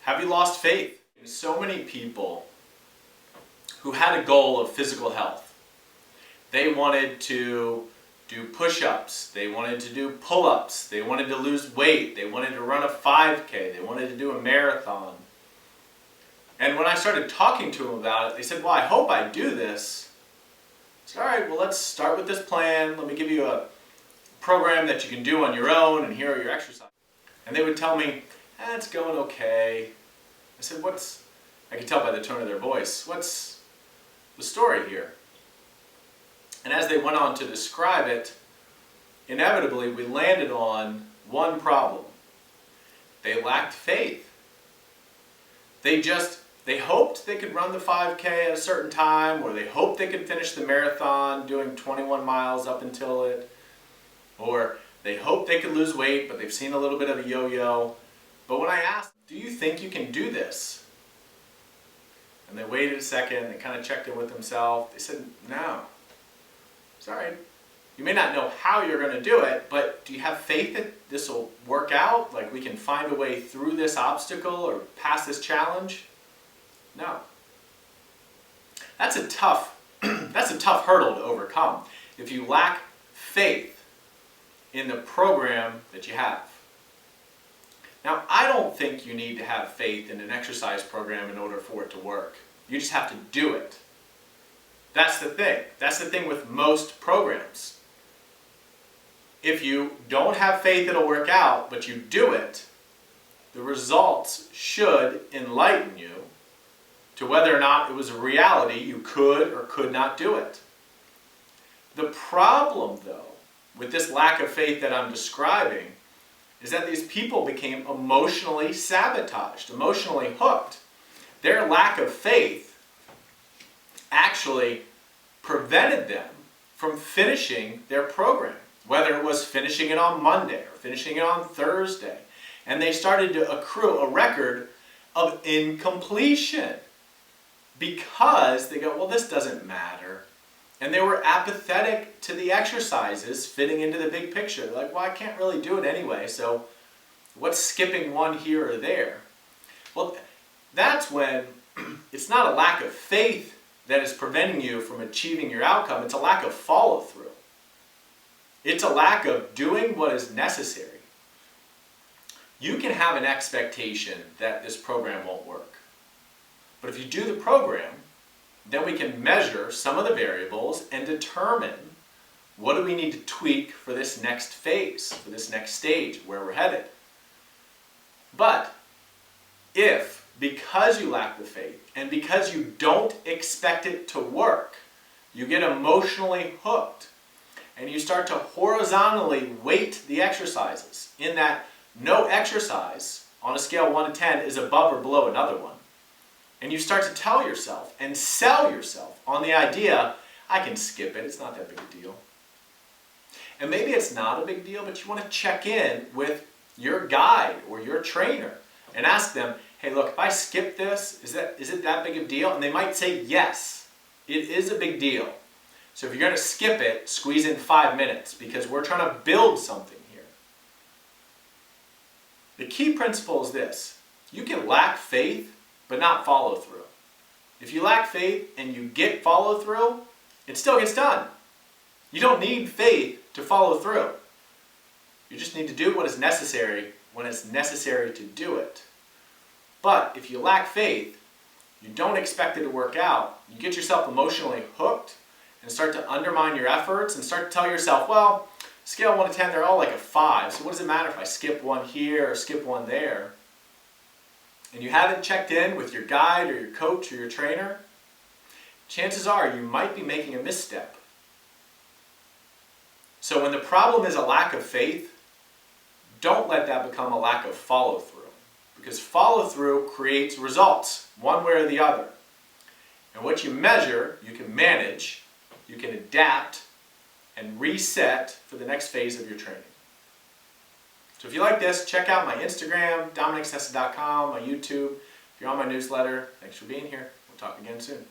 Have you lost faith? So many people who had a goal of physical health, they wanted to do push-ups, they wanted to do pull-ups, they wanted to lose weight, they wanted to run a 5K, they wanted to do a marathon. And when I started talking to them about it, they said, well, I hope I do this. I said, all right, well, let's start with this plan. Let me give you a program that you can do on your own, and here are your exercises. And they would tell me, it's going okay. I said, I could tell by the tone of their voice, what's the story here? And as they went on to describe it, inevitably we landed on one problem. They lacked faith. They hoped they could run the 5K at a certain time, or they hoped they could finish the marathon doing 21 miles up until it, or they hoped they could lose weight, but they've seen a little bit of a yo-yo. But when I asked, do you think you can do this? And they waited a second, they kind of checked in with themselves. They said, no. Sorry. You may not know how you're going to do it, but do you have faith that this will work out? Like we can find a way through this obstacle or past this challenge? No. That's a tough hurdle to overcome if you lack faith in the program that you have. Now, I don't think you need to have faith in an exercise program in order for it to work. You just have to do it. That's the thing. That's the thing with most programs. If you don't have faith it'll work out, but you do it, the results should enlighten you to whether or not it was a reality you could or could not do it. The problem, though, with this lack of faith that I'm describing is that these people became emotionally sabotaged, emotionally hooked. Their lack of faith actually prevented them from finishing their program, whether it was finishing it on Monday or finishing it on Thursday. And they started to accrue a record of incompletion because they go, well, this doesn't matter. And they were apathetic to the exercises fitting into the big picture. They're like, well, I can't really do it anyway, so what's skipping one here or there? Well, that's when it's not a lack of faith that is preventing you from achieving your outcome. It's a lack of follow-through. It's a lack of doing what is necessary. You can have an expectation that this program won't work. But if you do the program, then we can measure some of the variables and determine what do we need to tweak for this next phase, for this next stage, where we're headed. But if, because you lack the faith and because you don't expect it to work, you get emotionally hooked and you start to horizontally weight the exercises in that no exercise on a scale of 1 to 10 is above or below another one. And you start to tell yourself and sell yourself on the idea, I can skip it, it's not that big a deal. And maybe it's not a big deal, but you want to check in with your guide or your trainer and ask them, hey, look, if I skip this, is it that big a deal? And they might say, yes, it is a big deal. So if you're going to skip it, squeeze in 5 minutes because we're trying to build something here. The key principle is this. You can lack faith but not follow through. If you lack faith and you get follow through, it still gets done. You don't need faith to follow through. You just need to do what is necessary when it's necessary to do it. But if you lack faith, you don't expect it to work out, you get yourself emotionally hooked and start to undermine your efforts and start to tell yourself, well, scale 1 to 10, they're all like a 5, so what does it matter if I skip one here or skip one there? And you haven't checked in with your guide or your coach or your trainer, chances are you might be making a misstep. So when the problem is a lack of faith, don't let that become a lack of follow-through. Because follow-through creates results, one way or the other. And what you measure, you can manage, you can adapt, and reset for the next phase of your training. So if you like this, check out my Instagram, dominicsessa.com, my YouTube. If you're on my newsletter, thanks for being here. We'll talk again soon.